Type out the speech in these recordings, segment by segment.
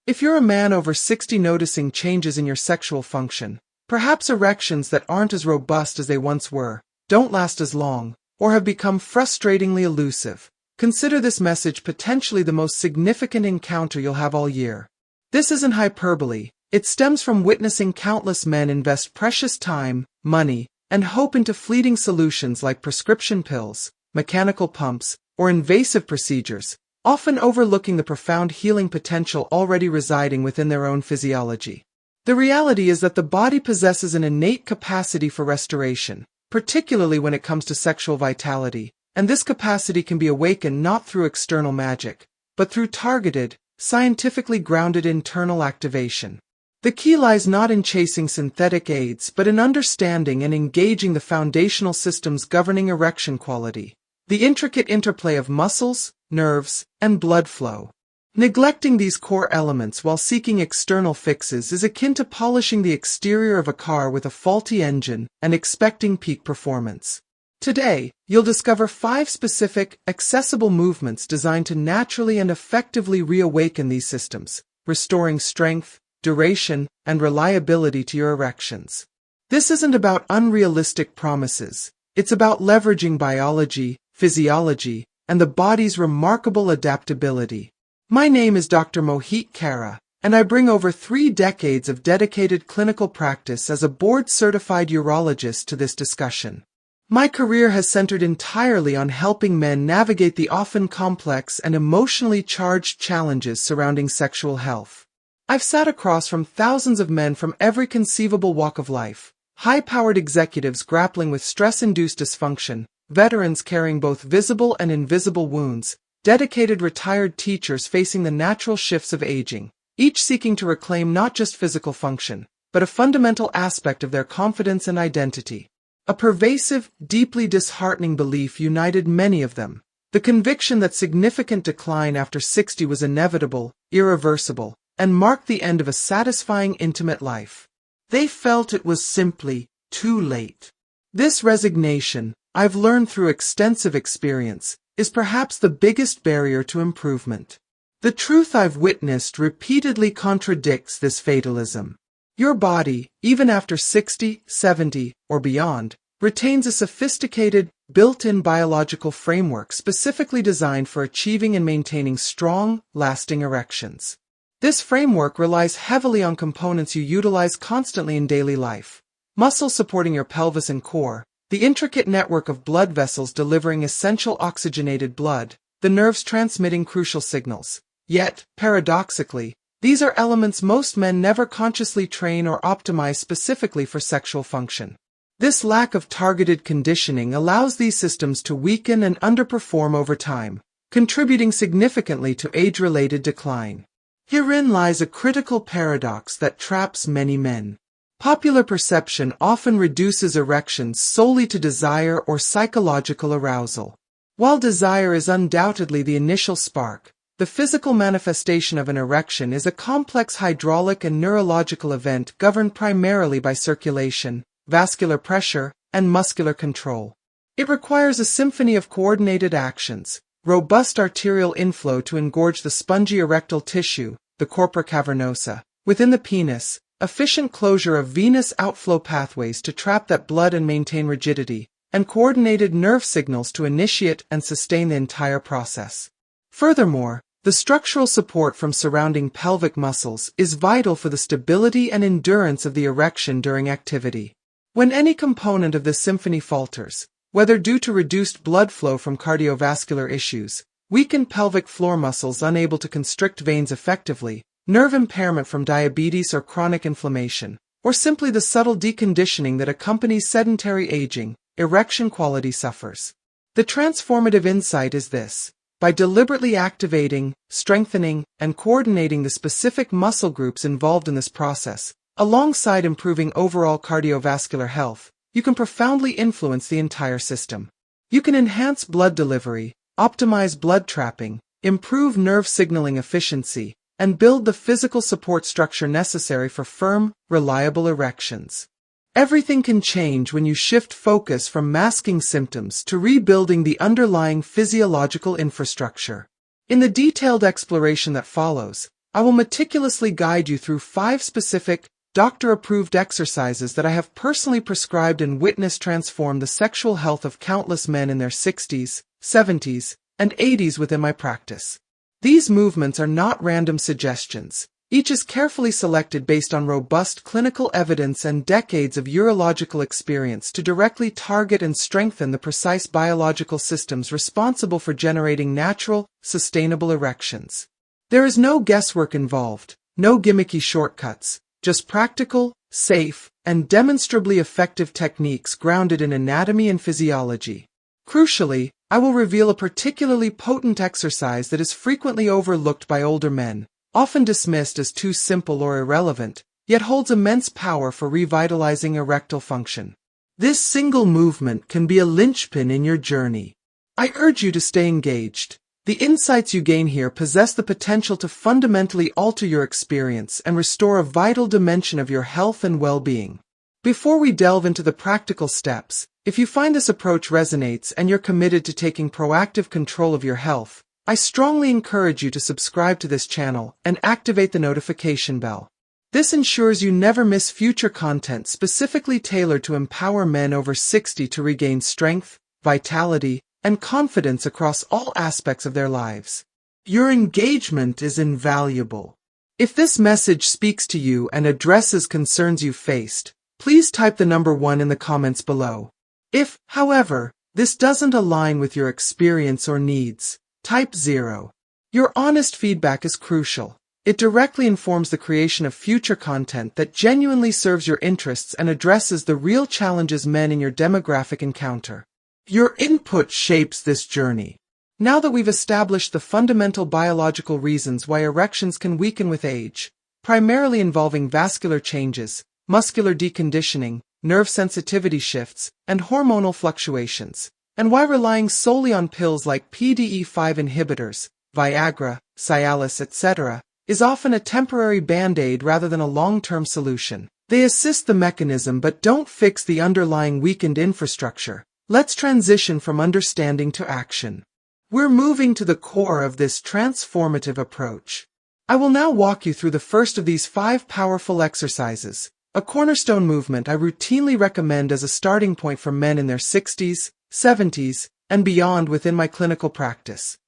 If you're a man over 60 noticing changes in your sexual function, perhaps erections that aren't as robust as they once were, don't last as long, or have become frustratingly elusive, consider this message potentially the most significant encounter you'll have all year. This isn't hyperbole. It stems from witnessing countless men invest precious time, money, and hope into fleeting solutions like prescription pills, mechanical pumps, or invasive procedures, often overlooking the profound healing potential already residing within their own physiology. The reality is that the body possesses an innate capacity for restoration, particularly when it comes to sexual vitality, and this capacity can be awakened not through external magic, but through targeted, scientifically grounded internal activation. The key lies not in chasing synthetic aids but in understanding and engaging the foundational systems governing erection quality, the intricate interplay of muscles, nerves, and blood flow. Neglecting these core elements while seeking external fixes is akin to polishing the exterior of a car with a faulty engine and expecting peak performance. Today, you'll discover 5 specific, accessible movements designed to naturally and effectively reawaken these systems, restoring strength, duration, and reliability to your erections. This isn't about unrealistic promises. It's about leveraging biology, physiology, and the body's remarkable adaptability. My name is Dr. Moheit Kara, and I bring over 3 decades of dedicated clinical practice as a board-certified urologist to this discussion. My career has centered entirely on helping men navigate the often complex and emotionally charged challenges surrounding sexual health. I've sat across from thousands of men from every conceivable walk of life, high-powered executives grappling with stress-induced dysfunction, veterans carrying both visible and invisible wounds, dedicated retired teachers facing the natural shifts of aging, each seeking to reclaim not just physical function, but a fundamental aspect of their confidence and identity. A pervasive, deeply disheartening belief united many of them, the conviction that significant decline after 60 was inevitable, irreversible, and marked the end of a satisfying intimate life. They felt it was simply too late. This resignation, I've learned through extensive experience, is perhaps the biggest barrier to improvement. The truth I've witnessed repeatedly contradicts this fatalism. Your body, even after 60, 70, or beyond, retains a sophisticated, built-in biological framework specifically designed for achieving and maintaining strong, lasting erections. This framework relies heavily on components you utilize constantly in daily life: muscles supporting your pelvis and core, the intricate network of blood vessels delivering essential oxygenated blood, the nerves transmitting crucial signals. Yet, paradoxically, these are elements most men never consciously train or optimize specifically for sexual function. This lack of targeted conditioning allows these systems to weaken and underperform over time, contributing significantly to age-related decline. Herein lies a critical paradox that traps many men. Popular perception often reduces erections solely to desire or psychological arousal. While desire is undoubtedly the initial spark, the physical manifestation of an erection is a complex hydraulic and neurological event governed primarily by circulation, vascular pressure, and muscular control. It requires a symphony of coordinated actions: robust arterial inflow to engorge the spongy erectile tissue, the corpora cavernosa, within the penis, efficient closure of venous outflow pathways to trap that blood and maintain rigidity, and coordinated nerve signals to initiate and sustain the entire process. Furthermore, the structural support from surrounding pelvic muscles is vital for the stability and endurance of the erection during activity. When any component of this symphony falters, whether due to reduced blood flow from cardiovascular issues, weakened pelvic floor muscles unable to constrict veins effectively, nerve impairment from diabetes or chronic inflammation, or simply the subtle deconditioning that accompanies sedentary aging, erection quality suffers. The transformative insight is this: by deliberately activating, strengthening, and coordinating the specific muscle groups involved in this process, alongside improving overall cardiovascular health, you can profoundly influence the entire system. You can enhance blood delivery, optimize blood trapping, improve nerve signaling efficiency, and build the physical support structure necessary for firm, reliable erections. Everything can change when you shift focus from masking symptoms to rebuilding the underlying physiological infrastructure. In the detailed exploration that follows, I will meticulously guide you through 5 specific, doctor-approved exercises that I have personally prescribed and witnessed transform the sexual health of countless men in their 60s, 70s, and 80s within my practice. These movements are not random suggestions. Each is carefully selected based on robust clinical evidence and decades of urological experience to directly target and strengthen the precise biological systems responsible for generating natural, sustainable erections. There is no guesswork involved, no gimmicky shortcuts, just practical, safe, and demonstrably effective techniques grounded in anatomy and physiology. Crucially, I will reveal a particularly potent exercise that is frequently overlooked by older men, often dismissed as too simple or irrelevant, yet holds immense power for revitalizing erectile function. This single movement can be a linchpin in your journey. I urge you to stay engaged. The insights you gain here possess the potential to fundamentally alter your experience and restore a vital dimension of your health and well-being. Before we delve into the practical steps, if you find this approach resonates and you're committed to taking proactive control of your health, I strongly encourage you to subscribe to this channel and activate the notification bell. This ensures you never miss future content specifically tailored to empower men over 60 to regain strength, vitality, and confidence across all aspects of their lives. Your engagement is invaluable. If this message speaks to you and addresses concerns you faced, please type the number 1 in the comments below. If, however, this doesn't align with your experience or needs, type 0. Your honest feedback is crucial. It directly informs the creation of future content that genuinely serves your interests and addresses the real challenges men in your demographic encounter. Your input shapes this journey. Now that we've established the fundamental biological reasons why erections can weaken with age, primarily involving vascular changes, muscular deconditioning, nerve sensitivity shifts, and hormonal fluctuations, and why relying solely on pills like PDE5 inhibitors, Viagra, Cialis, etc., is often a temporary band-aid rather than a long-term solution. They assist the mechanism but don't fix the underlying weakened infrastructure. Let's transition from understanding to action. We're moving to the core of this transformative approach. I will now walk you through the first of these 5 powerful exercises, a cornerstone movement I routinely recommend as a starting point for men in their 60s, 70s, and beyond within my clinical practice.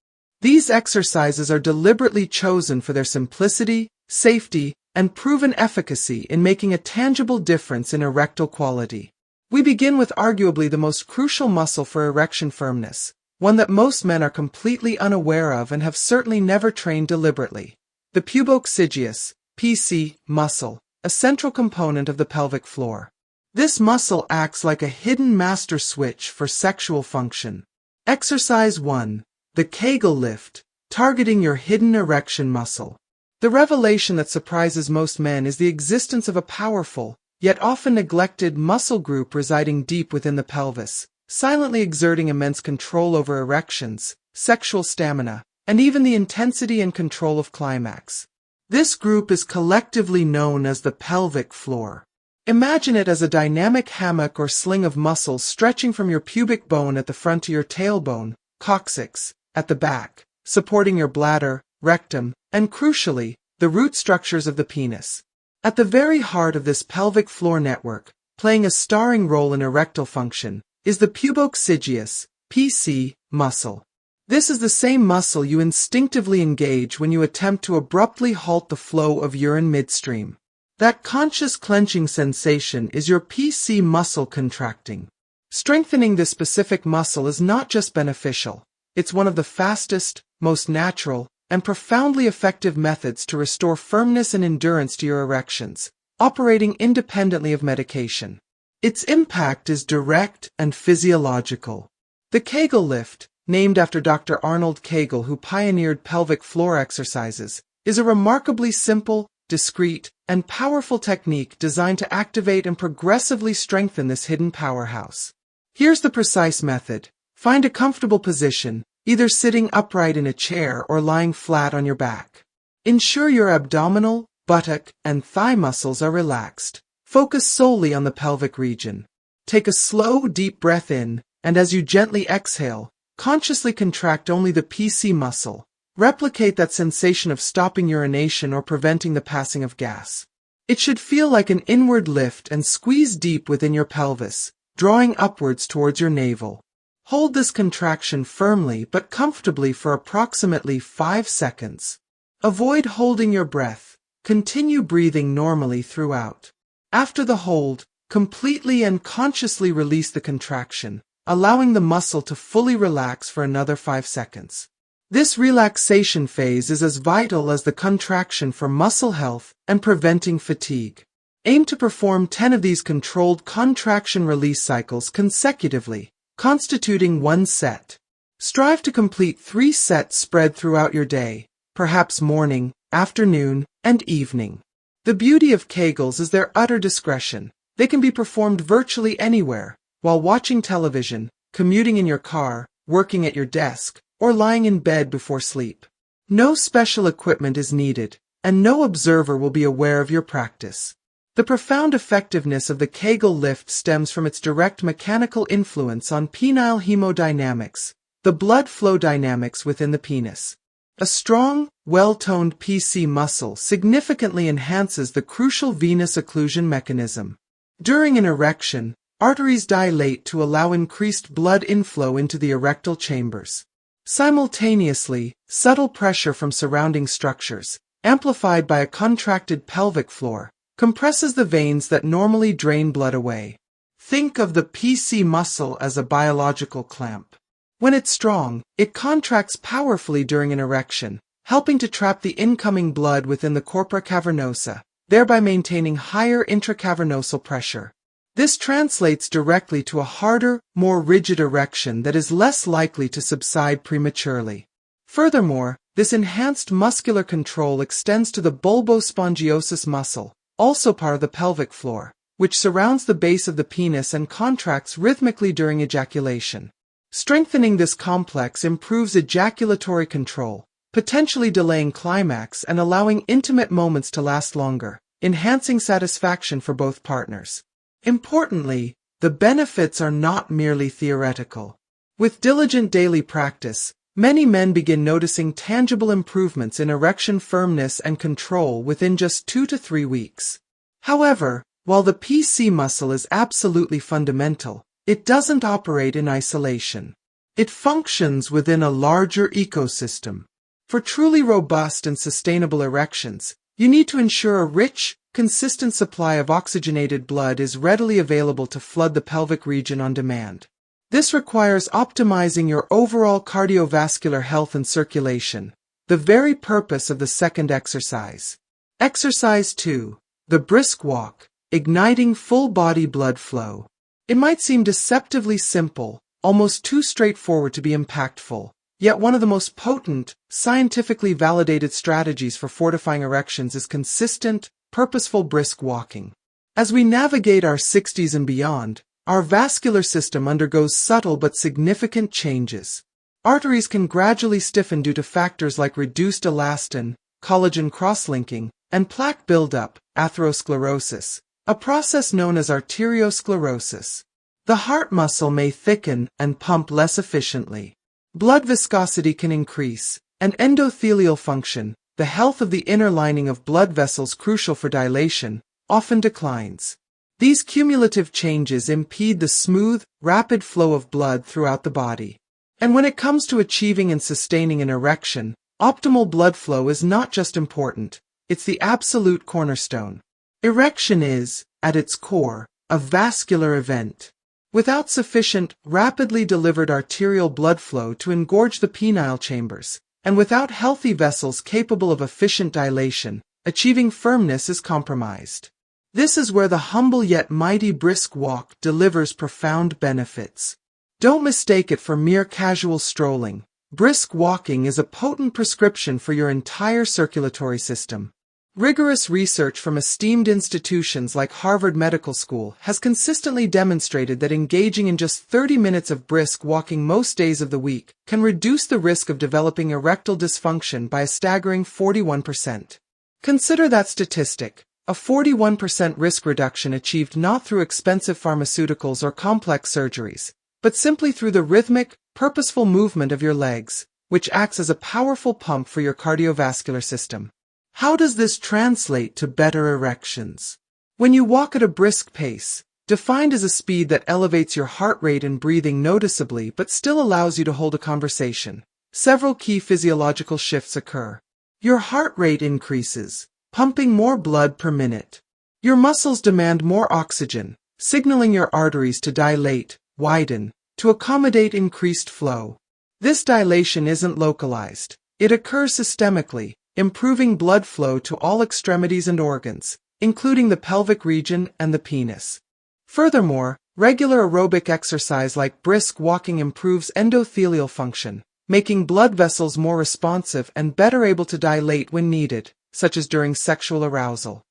These exercises are deliberately chosen for their simplicity, safety, and proven efficacy in making a tangible difference in erectile quality. We begin with arguably the most crucial muscle for erection firmness, one that most men are completely unaware of and have certainly never trained deliberately. The pubococcygeus, PC, muscle, a central component of the pelvic floor. This muscle acts like a hidden master switch for sexual function. Exercise 1. The Kegel Lift, targeting your hidden erection muscle. The revelation that surprises most men is the existence of a powerful, yet often neglected muscle group residing deep within the pelvis, silently exerting immense control over erections, sexual stamina, and even the intensity and control of climax. This group is collectively known as the pelvic floor. Imagine it as a dynamic hammock or sling of muscles stretching from your pubic bone at the front to your tailbone, coccyx, at the back, supporting your bladder, rectum, and crucially, the root structures of the penis. At the very heart of this pelvic floor network, playing a starring role in erectile function, is the pubococcygeus, PC, muscle. This is the same muscle you instinctively engage when you attempt to abruptly halt the flow of urine midstream. That conscious clenching sensation is your PC muscle contracting. Strengthening this specific muscle is not just beneficial, it's one of the fastest, most natural, and profoundly effective methods to restore firmness and endurance to your erections, operating independently of medication. Its impact is direct and physiological. The Kegel Lift, named after Dr. Arnold Kegel, who pioneered pelvic floor exercises, is a remarkably simple, discreet, and powerful technique designed to activate and progressively strengthen this hidden powerhouse. Here's the precise method. Find a comfortable position, either sitting upright in a chair or lying flat on your back. Ensure your abdominal, buttock, and thigh muscles are relaxed. Focus solely on the pelvic region. Take a slow, deep breath in, and as you gently exhale, consciously contract only the PC muscle, Replicate that sensation of stopping urination or preventing the passing of gas. It should feel like an inward lift and squeeze deep within your pelvis, drawing upwards towards your navel. Hold this contraction firmly but comfortably for approximately 5 seconds. Avoid holding your breath. Continue breathing normally throughout. After the hold, completely and consciously release the contraction, allowing the muscle to fully relax for another 5 seconds. This relaxation phase is as vital as the contraction for muscle health and preventing fatigue. Aim to perform 10 of these controlled contraction-release cycles consecutively, constituting 1 set. Strive to complete 3 sets spread throughout your day, perhaps morning, afternoon, and evening. The beauty of Kegels is their utter discretion. They can be performed virtually anywhere, while watching television, commuting in your car, working at your desk, or lying in bed before sleep. No special equipment is needed, and no observer will be aware of your practice. The profound effectiveness of the Kegel Lift stems from its direct mechanical influence on penile hemodynamics, the blood flow dynamics within the penis. A strong, well-toned PC muscle significantly enhances the crucial venous occlusion mechanism. During an erection, arteries dilate to allow increased blood inflow into the erectile chambers. Simultaneously, subtle pressure from surrounding structures, amplified by a contracted pelvic floor, compresses the veins that normally drain blood away. Think of the PC muscle as a biological clamp. When it's strong, it contracts powerfully during an erection, helping to trap the incoming blood within the corpora cavernosa, thereby maintaining higher intracavernosal pressure. This translates directly to a harder, more rigid erection that is less likely to subside prematurely. Furthermore, this enhanced muscular control extends to the bulbospongiosus muscle, also part of the pelvic floor, which surrounds the base of the penis and contracts rhythmically during ejaculation. Strengthening this complex improves ejaculatory control, potentially delaying climax and allowing intimate moments to last longer, enhancing satisfaction for both partners. Importantly, the benefits are not merely theoretical. With diligent daily practice, many men begin noticing tangible improvements in erection firmness and control within just 2 to 3 weeks. However, while the PC muscle is absolutely fundamental, it doesn't operate in isolation. It functions within a larger ecosystem. For truly robust and sustainable erections, you need to ensure a rich, consistent supply of oxygenated blood is readily available to flood the pelvic region on demand. This requires optimizing your overall cardiovascular health and circulation, the very purpose of the second exercise. Exercise 2. The brisk walk, igniting full-body blood flow. It might seem deceptively simple, almost too straightforward to be impactful, yet one of the most potent, scientifically validated strategies for fortifying erections is consistent, purposeful brisk walking. As we navigate our 60s and beyond, our vascular system undergoes subtle but significant changes. Arteries can gradually stiffen due to factors like reduced elastin, collagen cross-linking, and plaque buildup, atherosclerosis, a process known as arteriosclerosis. The heart muscle may thicken and pump less efficiently. Blood viscosity can increase, and endothelial function, the health of the inner lining of blood vessels crucial for dilation, often declines. These cumulative changes impede the smooth, rapid flow of blood throughout the body. And when it comes to achieving and sustaining an erection, optimal blood flow is not just important, it's the absolute cornerstone. Erection is, at its core, a vascular event. Without sufficient, rapidly delivered arterial blood flow to engorge the penile chambers, and without healthy vessels capable of efficient dilation, achieving firmness is compromised. This is where the humble yet mighty brisk walk delivers profound benefits. Don't mistake it for mere casual strolling. Brisk walking is a potent prescription for your entire circulatory system. Rigorous research from esteemed institutions like Harvard Medical School has consistently demonstrated that engaging in just 30 minutes of brisk walking most days of the week can reduce the risk of developing erectile dysfunction by a staggering 41%. Consider that statistic, a 41% risk reduction achieved not through expensive pharmaceuticals or complex surgeries, but simply through the rhythmic, purposeful movement of your legs, which acts as a powerful pump for your cardiovascular system. How does this translate to better erections? When you walk at a brisk pace, defined as a speed that elevates your heart rate and breathing noticeably but still allows you to hold a conversation, several key physiological shifts occur. Your heart rate increases, pumping more blood per minute. Your muscles demand more oxygen, signaling your arteries to dilate, widen, to accommodate increased flow. This dilation isn't localized. It occurs systemically, improving blood flow to all extremities and organs, including the pelvic region and the penis. Furthermore, regular aerobic exercise like brisk walking improves endothelial function, making blood vessels more responsive and better able to dilate when needed, such as during sexual arousal.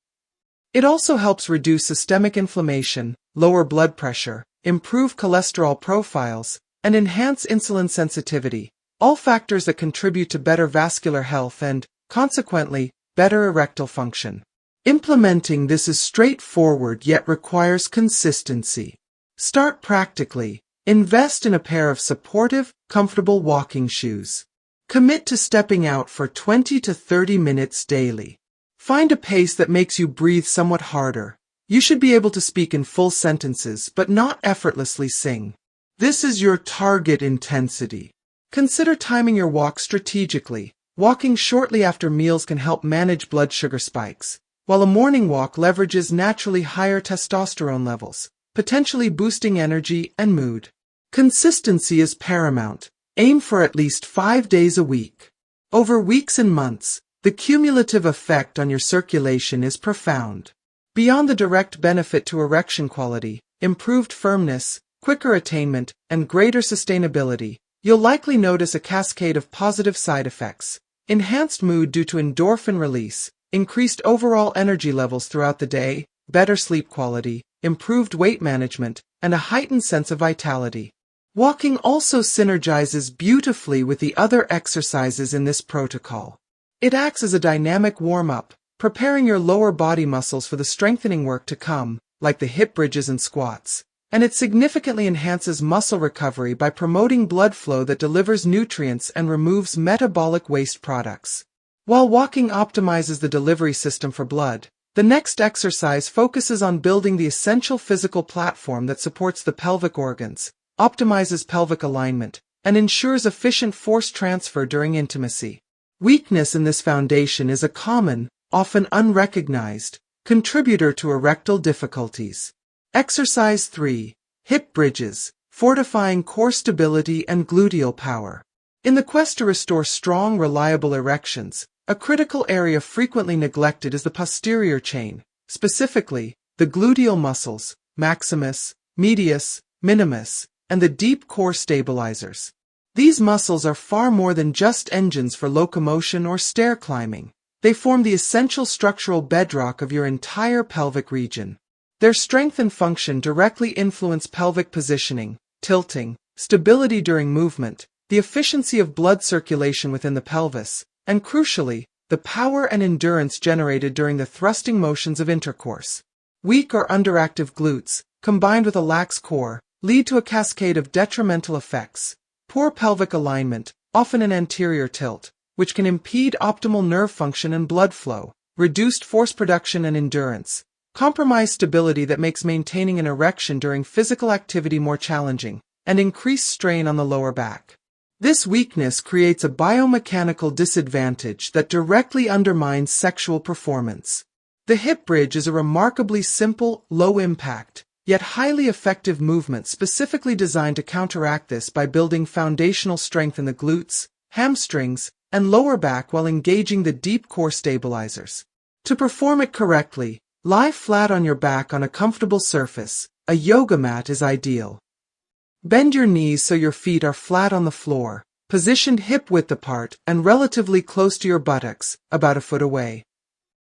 It also helps reduce systemic inflammation, lower blood pressure, improve cholesterol profiles, and enhance insulin sensitivity, all factors that contribute to better vascular health and, consequently, better erectile function. Implementing this is straightforward yet requires consistency. Start practically. Invest in a pair of supportive, comfortable walking shoes. Commit to stepping out for 20 to 30 minutes daily. Find a pace that makes you breathe somewhat harder. You should be able to speak in full sentences but not effortlessly sing. This is your target intensity. Consider timing your walk strategically. Walking shortly after meals can help manage blood sugar spikes, while a morning walk leverages naturally higher testosterone levels, potentially boosting energy and mood. Consistency is paramount. Aim for at least 5 days a week. Over weeks and months, the cumulative effect on your circulation is profound. Beyond the direct benefit to erection quality, improved firmness, quicker attainment, and greater sustainability, you'll likely notice a cascade of positive side effects. Enhanced mood due to endorphin release, increased overall energy levels throughout the day, better sleep quality, improved weight management, and a heightened sense of vitality. Walking also synergizes beautifully with the other exercises in this protocol. It acts as a dynamic warm-up, preparing your lower body muscles for the strengthening work to come, like the hip bridges and squats. And it significantly enhances muscle recovery by promoting blood flow that delivers nutrients and removes metabolic waste products. While walking optimizes the delivery system for blood, the next exercise focuses on building the essential physical platform that supports the pelvic organs, optimizes pelvic alignment, and ensures efficient force transfer during intimacy. Weakness in this foundation is a common, often unrecognized, contributor to erectile difficulties. Exercise 3. Hip bridges, fortifying core stability and gluteal power. In the quest to restore strong, reliable erections, a critical area frequently neglected is the posterior chain, specifically, the gluteal muscles, maximus, medius, minimus, and the deep core stabilizers. These muscles are far more than just engines for locomotion or stair climbing. They form the essential structural bedrock of your entire pelvic region. Their strength and function directly influence pelvic positioning, tilting, stability during movement, the efficiency of blood circulation within the pelvis, and crucially, the power and endurance generated during the thrusting motions of intercourse. Weak or underactive glutes, combined with a lax core, lead to a cascade of detrimental effects. Poor pelvic alignment, often an anterior tilt, which can impede optimal nerve function and blood flow, reduced force production and endurance, compromised stability that makes maintaining an erection during physical activity more challenging, and increased strain on the lower back. This weakness creates a biomechanical disadvantage that directly undermines sexual performance. The hip bridge is a remarkably simple, low-impact, yet highly effective movement specifically designed to counteract this by building foundational strength in the glutes, hamstrings, and lower back while engaging the deep core stabilizers. To perform it correctly, lie flat on your back on a comfortable surface. A yoga mat is ideal. Bend your knees so your feet are flat on the floor, positioned hip-width apart and relatively close to your buttocks, about a foot away.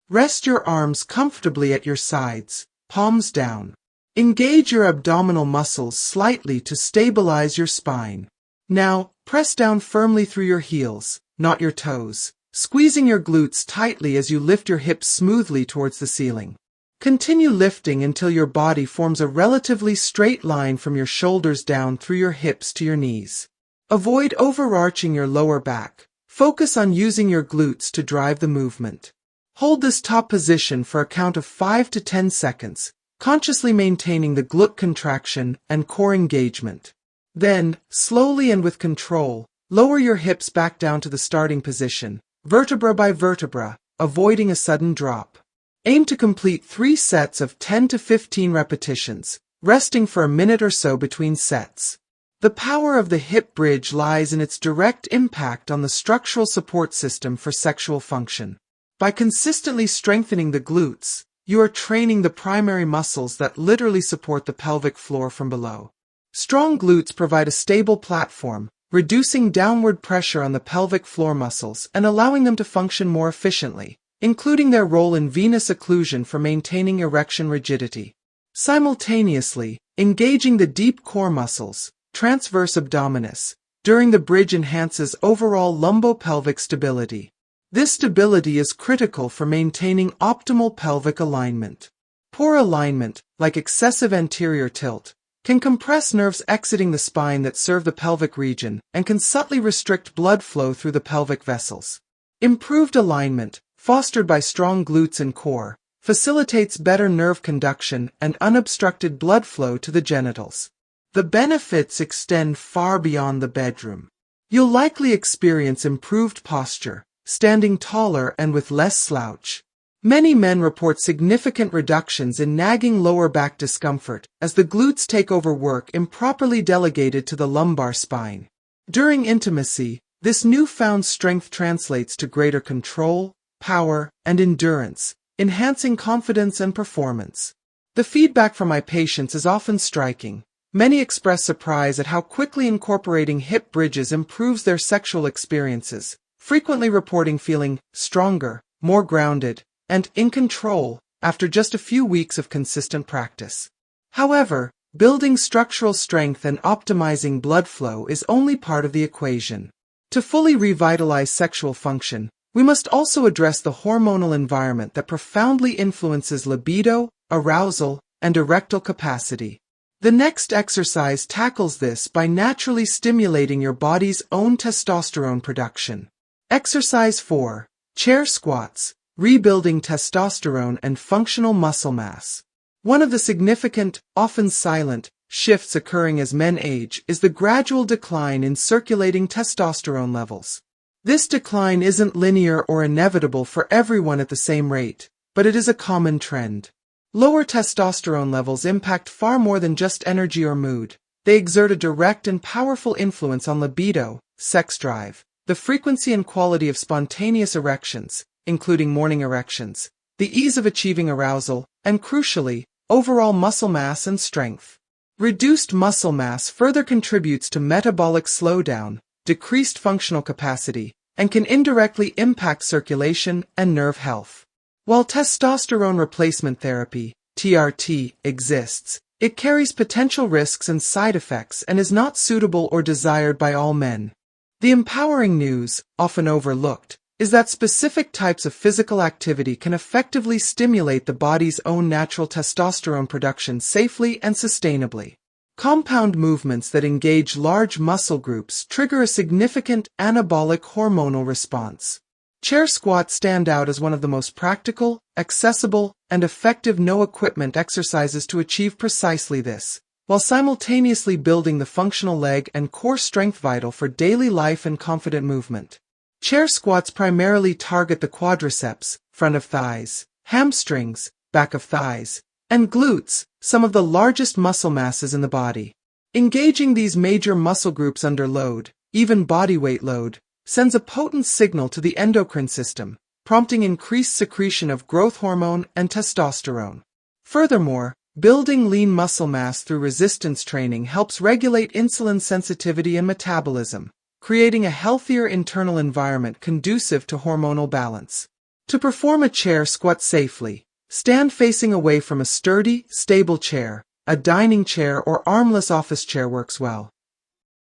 Rest your arms comfortably at your sides, palms down. Engage your abdominal muscles slightly to stabilize your spine. Now, press down firmly through your heels, not your toes, squeezing your glutes tightly as you lift your hips smoothly towards the ceiling. Continue lifting until your body forms a relatively straight line from your shoulders down through your hips to your knees. Avoid overarching your lower back. Focus on using your glutes to drive the movement. Hold this top position for a count of 5 to 10 seconds, consciously maintaining the glute contraction and core engagement. Then, slowly and with control, lower your hips back down to the starting position, vertebra by vertebra, avoiding a sudden drop. Aim to complete 3 sets of 10 to 15 repetitions, resting for a minute or so between sets. The power of the hip bridge lies in its direct impact on the structural support system for sexual function. By consistently strengthening the glutes, you are training the primary muscles that literally support the pelvic floor from below. Strong glutes provide a stable platform, reducing downward pressure on the pelvic floor muscles and allowing them to function more efficiently, including their role in venous occlusion for maintaining erection rigidity. Simultaneously, engaging the deep core muscles, transverse abdominis, during the bridge enhances overall lumbopelvic stability. This stability is critical for maintaining optimal pelvic alignment. Poor alignment, like excessive anterior tilt, can compress nerves exiting the spine that serve the pelvic region and can subtly restrict blood flow through the pelvic vessels. Improved alignment, fostered by strong glutes and core, facilitates better nerve conduction and unobstructed blood flow to the genitals. The benefits extend far beyond the bedroom. You'll likely experience improved posture, standing taller and with less slouch. Many men report significant reductions in nagging lower back discomfort as the glutes take over work improperly delegated to the lumbar spine. During intimacy, this newfound strength translates to greater control, power, and endurance, enhancing confidence and performance. The feedback from my patients is often striking. Many express surprise at how quickly incorporating hip bridges improves their sexual experiences, frequently reporting feeling stronger, more grounded, and in control after just a few weeks of consistent practice. However, building structural strength and optimizing blood flow is only part of the equation. To fully revitalize sexual function, we must also address the hormonal environment that profoundly influences libido, arousal, and erectile capacity. The next exercise tackles this by naturally stimulating your body's own testosterone production. Exercise 4. Chair squats, rebuilding testosterone and functional muscle mass. One of the significant, often silent, shifts occurring as men age is the gradual decline in circulating testosterone levels. This decline isn't linear or inevitable for everyone at the same rate, but it is a common trend. Lower testosterone levels impact far more than just energy or mood. They exert a direct and powerful influence on libido, sex drive, the frequency and quality of spontaneous erections, including morning erections, the ease of achieving arousal, and crucially, overall muscle mass and strength. Reduced muscle mass further contributes to metabolic slowdown, decreased functional capacity, and can indirectly impact circulation and nerve health. While testosterone replacement therapy, TRT, exists, it carries potential risks and side effects and is not suitable or desired by all men. The empowering news, often overlooked, is that specific types of physical activity can effectively stimulate the body's own natural testosterone production safely and sustainably. Compound movements that engage large muscle groups trigger a significant anabolic hormonal response. Chair squats stand out as one of the most practical, accessible, and effective no-equipment exercises to achieve precisely this, while simultaneously building the functional leg and core strength vital for daily life and confident movement. Chair squats primarily target the quadriceps, front of thighs, hamstrings, back of thighs, and glutes, some of the largest muscle masses in the body. Engaging these major muscle groups under load, even body weight load, sends a potent signal to the endocrine system, prompting increased secretion of growth hormone and testosterone. Furthermore, building lean muscle mass through resistance training helps regulate insulin sensitivity and metabolism, creating a healthier internal environment conducive to hormonal balance. To perform a chair squat safely, stand facing away from a sturdy, stable chair. A dining chair or armless office chair works well.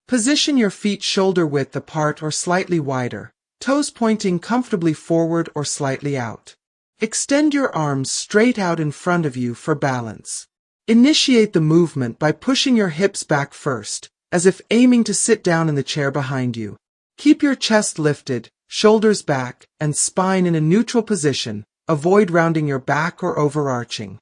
Position your feet shoulder width apart or slightly wider, toes pointing comfortably forward or slightly out. Extend your arms straight out in front of you for balance. Initiate the movement by pushing your hips back first, as if aiming to sit down in the chair behind you. Keep your chest lifted, shoulders back, and spine in a neutral position. Avoid rounding your back or overarching.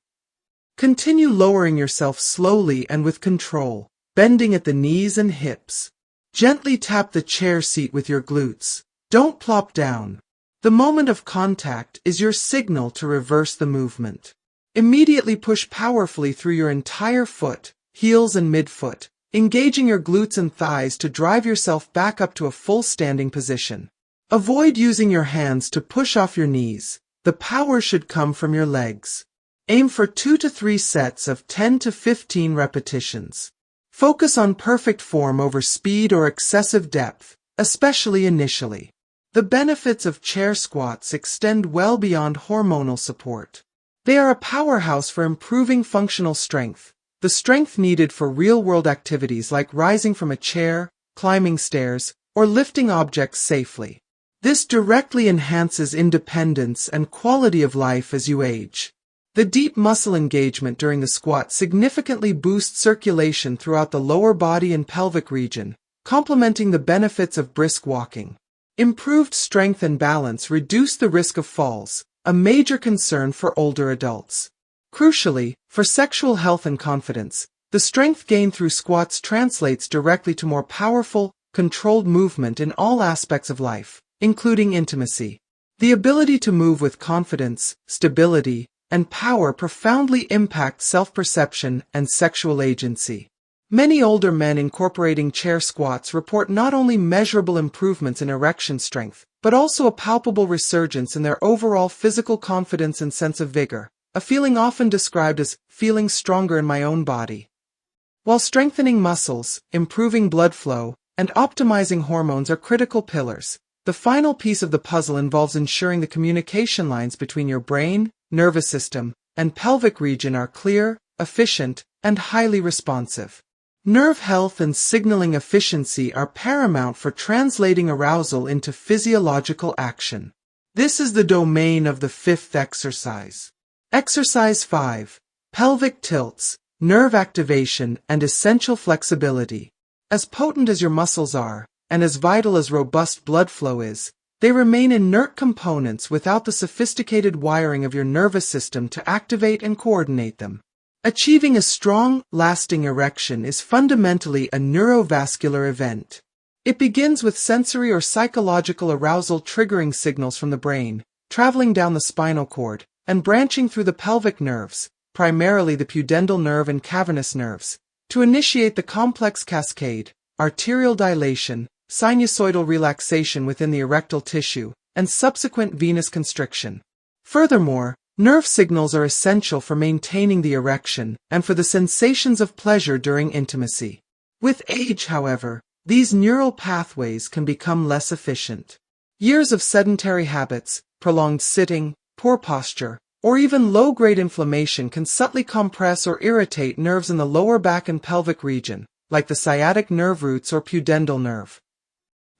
Continue lowering yourself slowly and with control, bending at the knees and hips. Gently tap the chair seat with your glutes. Don't plop down. The moment of contact is your signal to reverse the movement. Immediately push powerfully through your entire foot, heels and midfoot, engaging your glutes and thighs to drive yourself back up to a full standing position. Avoid using your hands to push off your knees. The power should come from your legs. Aim for 2 to 3 sets of 10 to 15 repetitions. Focus on perfect form over speed or excessive depth, especially initially. The benefits of chair squats extend well beyond hormonal support. They are a powerhouse for improving functional strength, the strength needed for real-world activities like rising from a chair, climbing stairs, or lifting objects safely. This directly enhances independence and quality of life as you age. The deep muscle engagement during the squat significantly boosts circulation throughout the lower body and pelvic region, complementing the benefits of brisk walking. Improved strength and balance reduce the risk of falls, a major concern for older adults. Crucially, for sexual health and confidence, the strength gained through squats translates directly to more powerful, controlled movement in all aspects of life, including intimacy. The ability to move with confidence, stability, and power profoundly impacts self-perception and sexual agency. Many older men incorporating chair squats report not only measurable improvements in erection strength, but also a palpable resurgence in their overall physical confidence and sense of vigor, a feeling often described as feeling stronger in my own body. While strengthening muscles, improving blood flow, and optimizing hormones are critical pillars, the final piece of the puzzle involves ensuring the communication lines between your brain, nervous system, and pelvic region are clear, efficient, and highly responsive. Nerve health and signaling efficiency are paramount for translating arousal into physiological action. This is the domain of the fifth exercise. Exercise 5. Pelvic tilts, nerve activation, and essential flexibility. As potent as your muscles are, and as vital as robust blood flow is, they remain inert components without the sophisticated wiring of your nervous system to activate and coordinate them. Achieving a strong, lasting erection is fundamentally a neurovascular event. It begins with sensory or psychological arousal triggering signals from the brain, traveling down the spinal cord, and branching through the pelvic nerves, primarily the pudendal nerve and cavernous nerves, to initiate the complex cascade, arterial dilation, sinusoidal relaxation within the erectile tissue, and subsequent venous constriction. Furthermore, nerve signals are essential for maintaining the erection and for the sensations of pleasure during intimacy. With age, however, these neural pathways can become less efficient. Years of sedentary habits, prolonged sitting, poor posture, or even low-grade inflammation can subtly compress or irritate nerves in the lower back and pelvic region, like the sciatic nerve roots or pudendal nerve.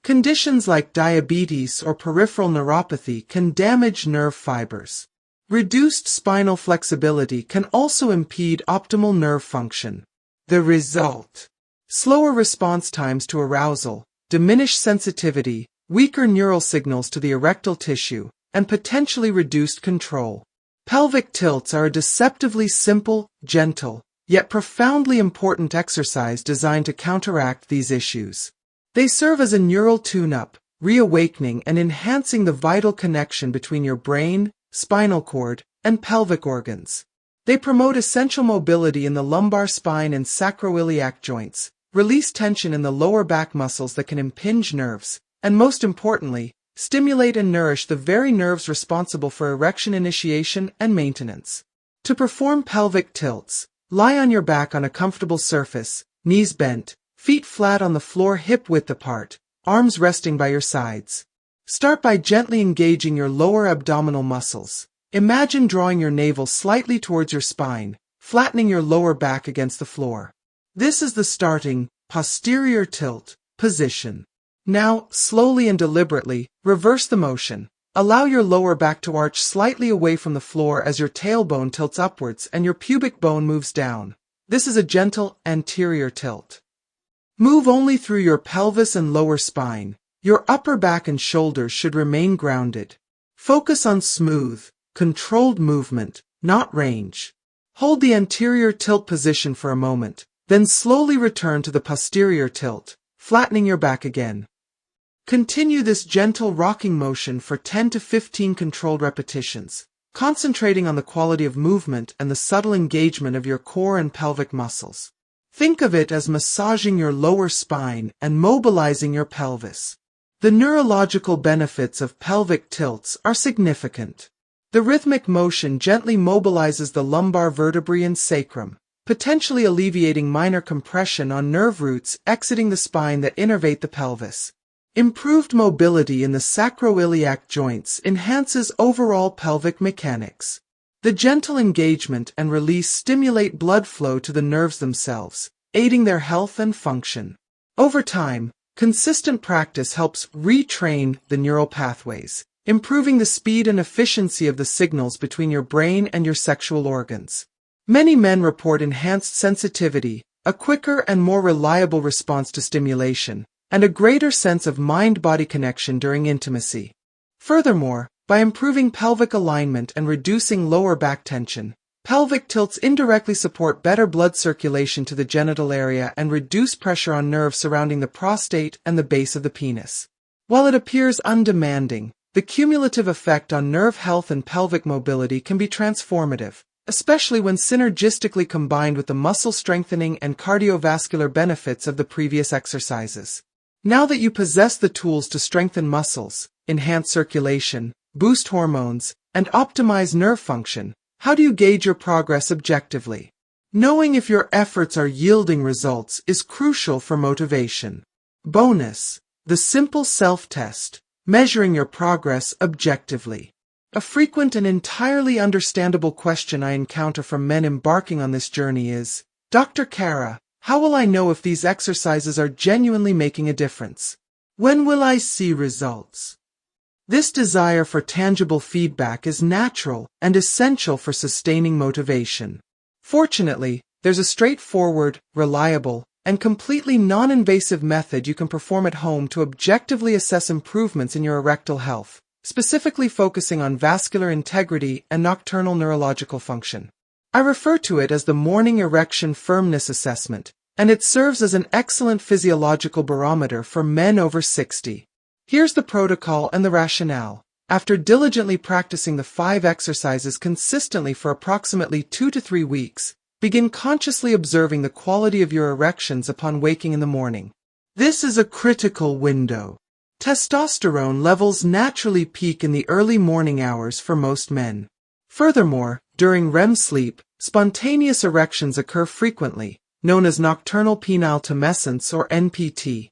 Conditions like diabetes or peripheral neuropathy can damage nerve fibers. Reduced spinal flexibility can also impede optimal nerve function. The result: slower response times to arousal, diminished sensitivity, weaker neural signals to the erectile tissue, and potentially reduced control. Pelvic tilts are a deceptively simple, gentle, yet profoundly important exercise designed to counteract these issues. They serve as a neural tune-up, reawakening and enhancing the vital connection between your brain, spinal cord, and pelvic organs. They promote essential mobility in the lumbar spine and sacroiliac joints, release tension in the lower back muscles that can impinge nerves, and most importantly, stimulate and nourish the very nerves responsible for erection initiation and maintenance. To perform pelvic tilts, lie on your back on a comfortable surface, knees bent, feet flat on the floor hip-width apart, arms resting by your sides. Start by gently engaging your lower abdominal muscles. Imagine drawing your navel slightly towards your spine, flattening your lower back against the floor. This is the starting, posterior tilt, position. Now, slowly and deliberately, reverse the motion. Allow your lower back to arch slightly away from the floor as your tailbone tilts upwards and your pubic bone moves down. This is a gentle, anterior tilt. Move only through your pelvis and lower spine. Your upper back and shoulders should remain grounded. Focus on smooth, controlled movement, not range. Hold the anterior tilt position for a moment, then slowly return to the posterior tilt, flattening your back again. Continue this gentle rocking motion for 10 to 15 controlled repetitions, concentrating on the quality of movement and the subtle engagement of your core and pelvic muscles. Think of it as massaging your lower spine and mobilizing your pelvis. The neurological benefits of pelvic tilts are significant. The rhythmic motion gently mobilizes the lumbar vertebrae and sacrum, potentially alleviating minor compression on nerve roots exiting the spine that innervate the pelvis. Improved mobility in the sacroiliac joints enhances overall pelvic mechanics. The gentle engagement and release stimulate blood flow to the nerves themselves, aiding their health and function. Over time, consistent practice helps retrain the neural pathways, improving the speed and efficiency of the signals between your brain and your sexual organs. Many men report enhanced sensitivity, a quicker and more reliable response to stimulation, and a greater sense of mind-body connection during intimacy. Furthermore, by improving pelvic alignment and reducing lower back tension, pelvic tilts indirectly support better blood circulation to the genital area and reduce pressure on nerves surrounding the prostate and the base of the penis. While it appears undemanding, the cumulative effect on nerve health and pelvic mobility can be transformative, especially when synergistically combined with the muscle strengthening and cardiovascular benefits of the previous exercises. Now that you possess the tools to strengthen muscles, enhance circulation, boost hormones, and optimize nerve function, how do you gauge your progress objectively? Knowing if your efforts are yielding results is crucial for motivation. Bonus: the simple self-test, measuring your progress objectively. A frequent and entirely understandable question I encounter from men embarking on this journey is, Dr. Kara, how will I know if these exercises are genuinely making a difference? When will I see results? This desire for tangible feedback is natural and essential for sustaining motivation. Fortunately, there's a straightforward, reliable, and completely non-invasive method you can perform at home to objectively assess improvements in your erectile health, specifically focusing on vascular integrity and nocturnal neurological function. I refer to it as the morning erection firmness assessment, and it serves as an excellent physiological barometer for men over 60. Here's the protocol and the rationale. After diligently practicing the 5 exercises consistently for approximately 2 to 3 weeks, begin consciously observing the quality of your erections upon waking in the morning. This is a critical window. Testosterone levels naturally peak in the early morning hours for most men. Furthermore, during REM sleep, spontaneous erections occur frequently, known as nocturnal penile tumescence or NPT.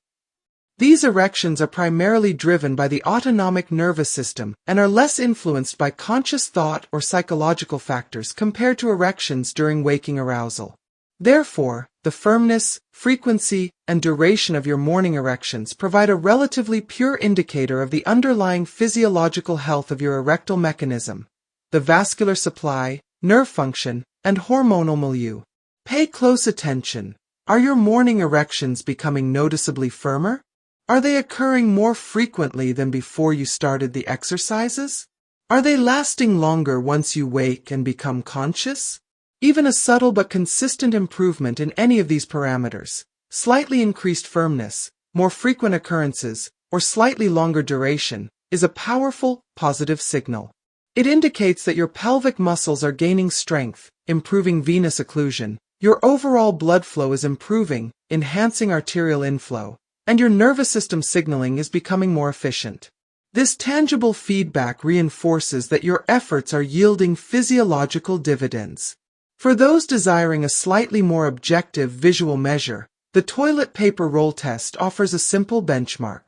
These erections are primarily driven by the autonomic nervous system and are less influenced by conscious thought or psychological factors compared to erections during waking arousal. Therefore, the firmness, frequency, and duration of your morning erections provide a relatively pure indicator of the underlying physiological health of your erectile mechanism, the vascular supply, nerve function, and hormonal milieu. Pay close attention. Are your morning erections becoming noticeably firmer? Are they occurring more frequently than before you started the exercises? Are they lasting longer once you wake and become conscious? Even a subtle but consistent improvement in any of these parameters, slightly increased firmness, more frequent occurrences, or slightly longer duration, is a powerful, positive signal. It indicates that your pelvic muscles are gaining strength, improving venous occlusion, your overall blood flow is improving, enhancing arterial inflow, and your nervous system signaling is becoming more efficient. This tangible feedback reinforces that your efforts are yielding physiological dividends. For those desiring a slightly more objective visual measure, the toilet paper roll test offers a simple benchmark.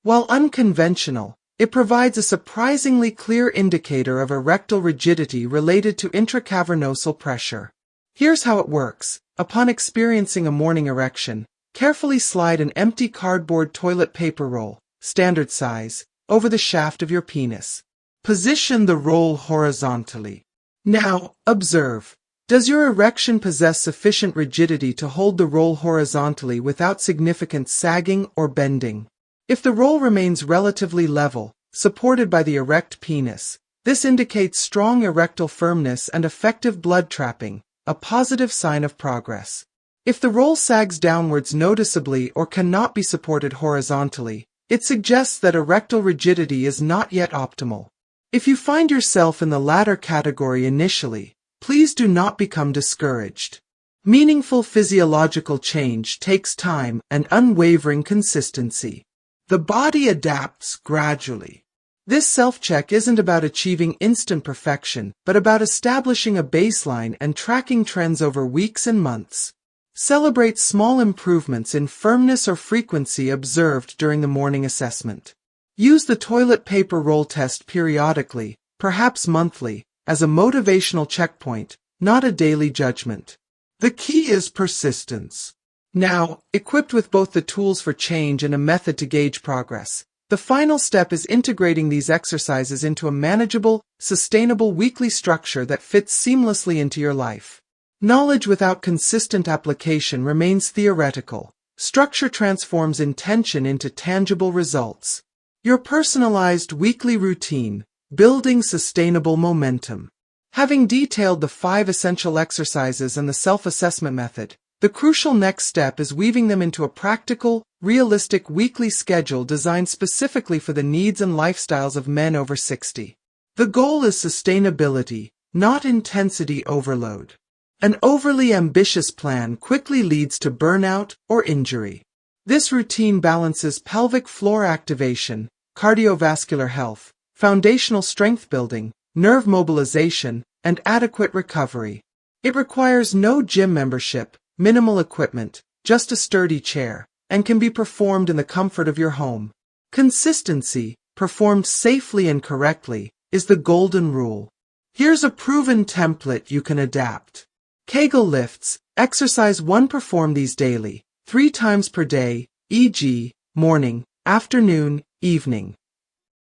While unconventional, it provides a surprisingly clear indicator of erectile rigidity related to intracavernosal pressure. Here's how it works. Upon experiencing a morning erection, carefully slide an empty cardboard toilet paper roll, standard size, over the shaft of your penis. Position the roll horizontally. Now, observe. Does your erection possess sufficient rigidity to hold the roll horizontally without significant sagging or bending? If the roll remains relatively level, supported by the erect penis, this indicates strong erectile firmness and effective blood trapping, a positive sign of progress. If the roll sags downwards noticeably or cannot be supported horizontally, it suggests that erectile rigidity is not yet optimal. If you find yourself in the latter category initially, please do not become discouraged. Meaningful physiological change takes time and unwavering consistency. The body adapts gradually. This self-check isn't about achieving instant perfection, but about establishing a baseline and tracking trends over weeks and months. Celebrate small improvements in firmness or frequency observed during the morning assessment. Use the toilet paper roll test periodically, perhaps monthly, as a motivational checkpoint, not a daily judgment. The key is persistence. Now, equipped with both the tools for change and a method to gauge progress, the final step is integrating these exercises into a manageable, sustainable weekly structure that fits seamlessly into your life. Knowledge without consistent application remains theoretical. Structure transforms intention into tangible results. Your personalized weekly routine, building sustainable momentum. Having detailed the 5 essential exercises and the self-assessment method, the crucial next step is weaving them into a practical, realistic weekly schedule designed specifically for the needs and lifestyles of men over 60. The goal is sustainability, not intensity overload. An overly ambitious plan quickly leads to burnout or injury. This routine balances pelvic floor activation, cardiovascular health, foundational strength building, nerve mobilization, and adequate recovery. It requires no gym membership, minimal equipment, just a sturdy chair, and can be performed in the comfort of your home. Consistency, performed safely and correctly, is the golden rule. Here's a proven template you can adapt. Kegel lifts, exercise 1. Perform these daily, 3 times per day, e.g., morning, afternoon, evening.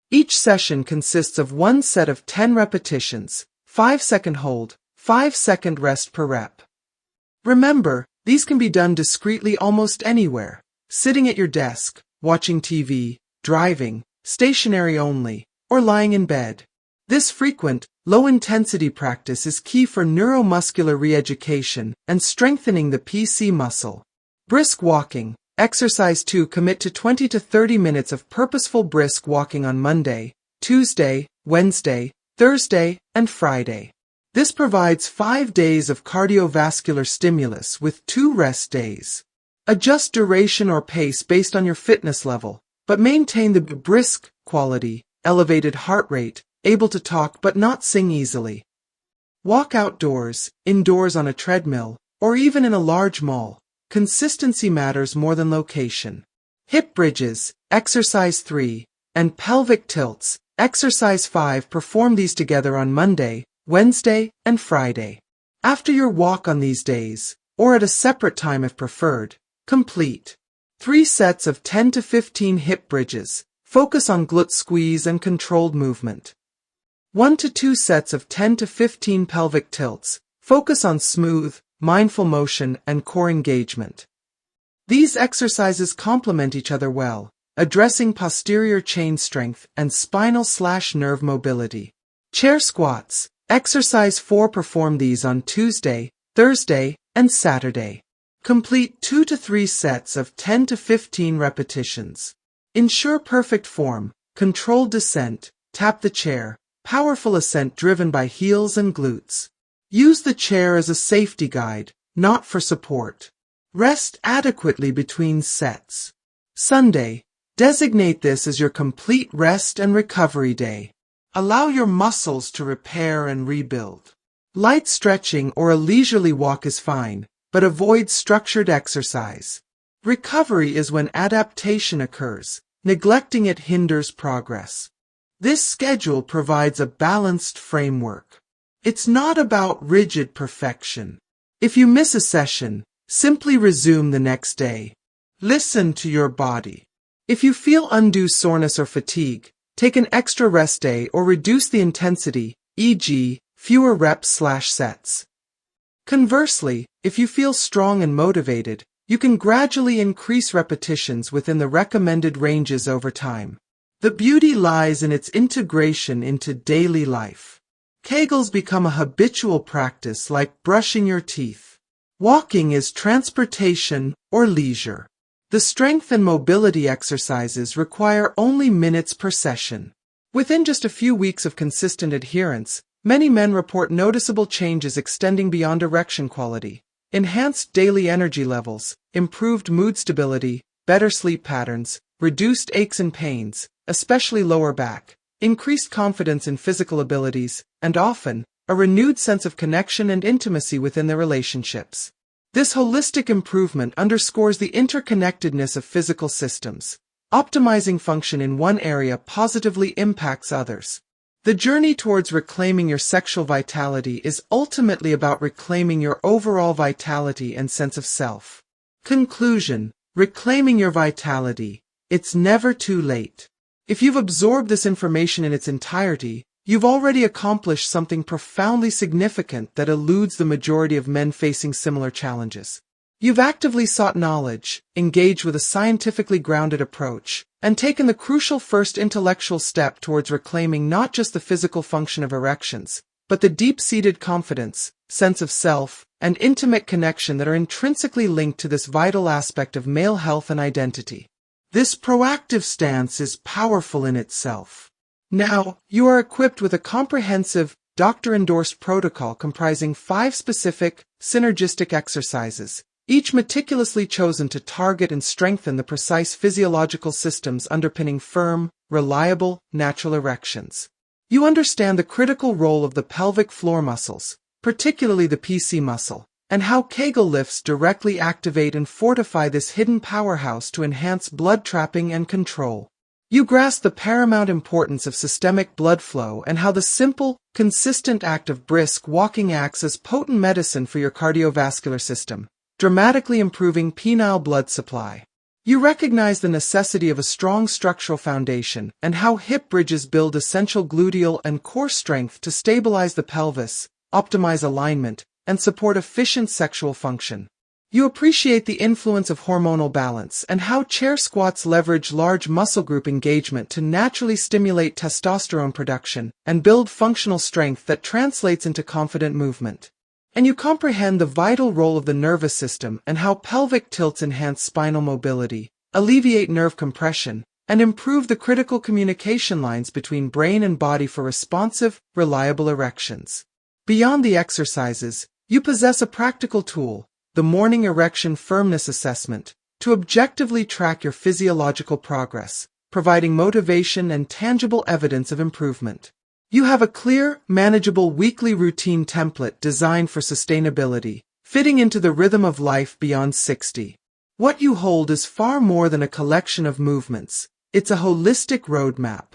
Each session consists of 1 set of 10 repetitions, 5-second hold, 5-second rest per rep. Remember, these can be done discreetly almost anywhere, sitting at your desk, watching TV, driving, stationary only, or lying in bed. This frequent, low-intensity practice is key for neuromuscular re-education and strengthening the PC muscle. Brisk walking. Exercise 2. Commit to 20 to 30 minutes of purposeful brisk walking on Monday, Tuesday, Wednesday, Thursday, and Friday. This provides 5 days of cardiovascular stimulus with 2 rest days. Adjust duration or pace based on your fitness level, but maintain the brisk quality, elevated heart rate, able to talk but not sing easily. Walk outdoors, indoors on a treadmill, or even in a large mall. Consistency matters more than location. Hip bridges, exercise 3, and pelvic tilts, exercise 5. Perform these together on Monday, Wednesday, and Friday. After your walk on these days, or at a separate time if preferred, complete 3 sets of 10 to 15 hip bridges. Focus on glute squeeze and controlled movement. 1 to 2 sets of 10 to 15 pelvic tilts. Focus on smooth, mindful motion and core engagement. These exercises complement each other well, addressing posterior chain strength and spinal/nerve mobility. Chair squats. Exercise 4. Perform these on Tuesday, Thursday, and Saturday. Complete 2 to 3 sets of 10 to 15 repetitions. Ensure perfect form, controlled descent, tap the chair, powerful ascent driven by heels and glutes. Use the chair as a safety guide, not for support. Rest adequately between sets. Sunday. Designate this as your complete rest and recovery day. Allow your muscles to repair and rebuild. Light stretching or a leisurely walk is fine, but avoid structured exercise. Recovery is when adaptation occurs. Neglecting it hinders progress. This schedule provides a balanced framework. It's not about rigid perfection. If you miss a session, simply resume the next day. Listen to your body. If you feel undue soreness or fatigue, take an extra rest day or reduce the intensity, e.g., fewer reps/sets. Conversely, if you feel strong and motivated, you can gradually increase repetitions within the recommended ranges over time. The beauty lies in its integration into daily life. Kegels become a habitual practice like brushing your teeth. Walking is transportation or leisure. The strength and mobility exercises require only minutes per session. Within just a few weeks of consistent adherence, many men report noticeable changes extending beyond erection quality. Enhanced daily energy levels, improved mood stability, better sleep patterns, reduced aches and pains, especially lower back, increased confidence in physical abilities, and often, a renewed sense of connection and intimacy within their relationships. This holistic improvement underscores the interconnectedness of physical systems. Optimizing function in one area positively impacts others. The journey towards reclaiming your sexual vitality is ultimately about reclaiming your overall vitality and sense of self. Conclusion: reclaiming your vitality. It's never too late. If you've absorbed this information in its entirety, you've already accomplished something profoundly significant that eludes the majority of men facing similar challenges. You've actively sought knowledge, engaged with a scientifically grounded approach, and taken the crucial first intellectual step towards reclaiming not just the physical function of erections, but the deep-seated confidence, sense of self, and intimate connection that are intrinsically linked to this vital aspect of male health and identity. This proactive stance is powerful in itself. Now, you are equipped with a comprehensive, doctor-endorsed protocol comprising 5 specific, synergistic exercises, each meticulously chosen to target and strengthen the precise physiological systems underpinning firm, reliable, natural erections. You understand the critical role of the pelvic floor muscles, particularly the PC muscle, and how Kegel lifts directly activate and fortify this hidden powerhouse to enhance blood trapping and control. You grasp the paramount importance of systemic blood flow and how the simple, consistent act of brisk walking acts as potent medicine for your cardiovascular system, dramatically improving penile blood supply. You recognize the necessity of a strong structural foundation and how hip bridges build essential gluteal and core strength to stabilize the pelvis, optimize alignment, and support efficient sexual function. You appreciate the influence of hormonal balance and how chair squats leverage large muscle group engagement to naturally stimulate testosterone production and build functional strength that translates into confident movement. And you comprehend the vital role of the nervous system and how pelvic tilts enhance spinal mobility, alleviate nerve compression, and improve the critical communication lines between brain and body for responsive, reliable erections. Beyond the exercises, you possess a practical tool, the morning erection firmness assessment, to objectively track your physiological progress, providing motivation and tangible evidence of improvement. You have a clear, manageable weekly routine template designed for sustainability, fitting into the rhythm of life beyond 60. What you hold is far more than a collection of movements. It's a holistic roadmap.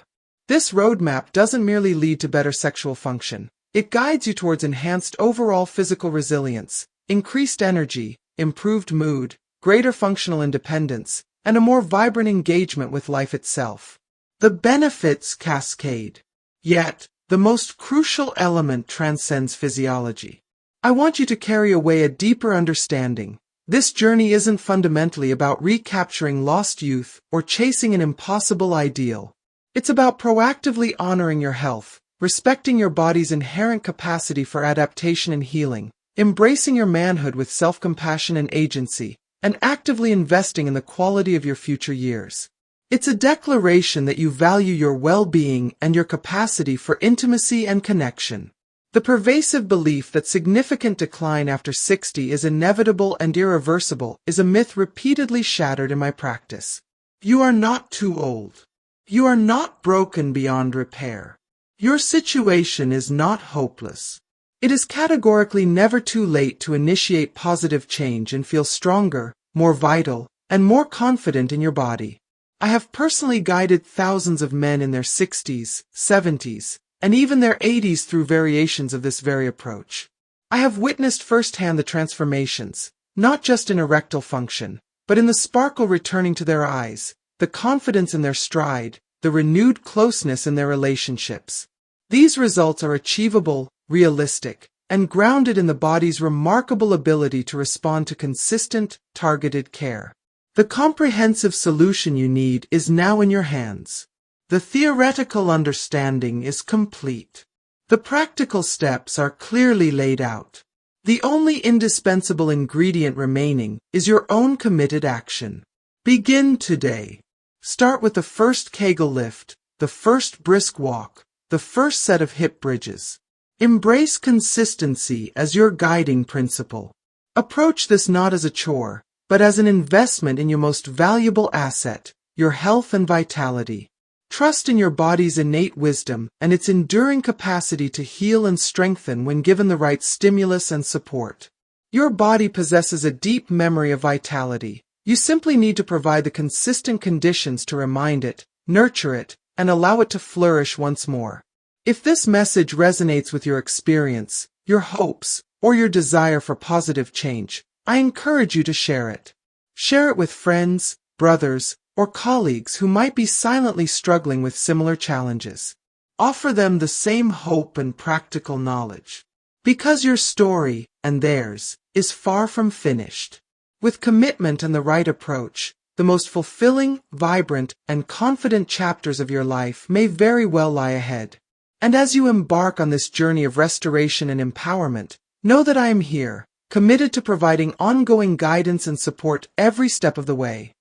This roadmap doesn't merely lead to better sexual function. It guides you towards enhanced overall physical resilience, increased energy, improved mood, greater functional independence, and a more vibrant engagement with life itself. The benefits cascade. Yet, the most crucial element transcends physiology. I want you to carry away a deeper understanding. This journey isn't fundamentally about recapturing lost youth or chasing an impossible ideal. It's about proactively honoring your health, respecting your body's inherent capacity for adaptation and healing, embracing your manhood with self-compassion and agency, and actively investing in the quality of your future years. It's a declaration that you value your well-being and your capacity for intimacy and connection. The pervasive belief that significant decline after 60 is inevitable and irreversible is a myth repeatedly shattered in my practice. You are not too old. You are not broken beyond repair. Your situation is not hopeless. It is categorically never too late to initiate positive change and feel stronger, more vital, and more confident in your body. I have personally guided thousands of men in their 60s, 70s, and even their 80s through variations of this very approach. I have witnessed firsthand the transformations, not just in erectile function, but in the sparkle returning to their eyes, the confidence in their stride, the renewed closeness in their relationships. These results are achievable, realistic, and grounded in the body's remarkable ability to respond to consistent, targeted care. The comprehensive solution you need is now in your hands. The theoretical understanding is complete. The practical steps are clearly laid out. The only indispensable ingredient remaining is your own committed action. Begin today. Start with the first Kegel Lift, the first brisk walk, the first set of hip bridges. Embrace consistency as your guiding principle. Approach this not as a chore, but as an investment in your most valuable asset, your health and vitality. Trust in your body's innate wisdom and its enduring capacity to heal and strengthen when given the right stimulus and support. Your body possesses a deep memory of vitality. You simply need to provide the consistent conditions to remind it, nurture it, and allow it to flourish once more. If this message resonates with your experience, your hopes, or your desire for positive change, I encourage you to share it. Share it with friends, brothers, or colleagues who might be silently struggling with similar challenges. Offer them the same hope and practical knowledge. Because your story, and theirs, is far from finished. With commitment and the right approach, the most fulfilling, vibrant, and confident chapters of your life may very well lie ahead. And as you embark on this journey of restoration and empowerment, know that I am here, committed to providing ongoing guidance and support every step of the way.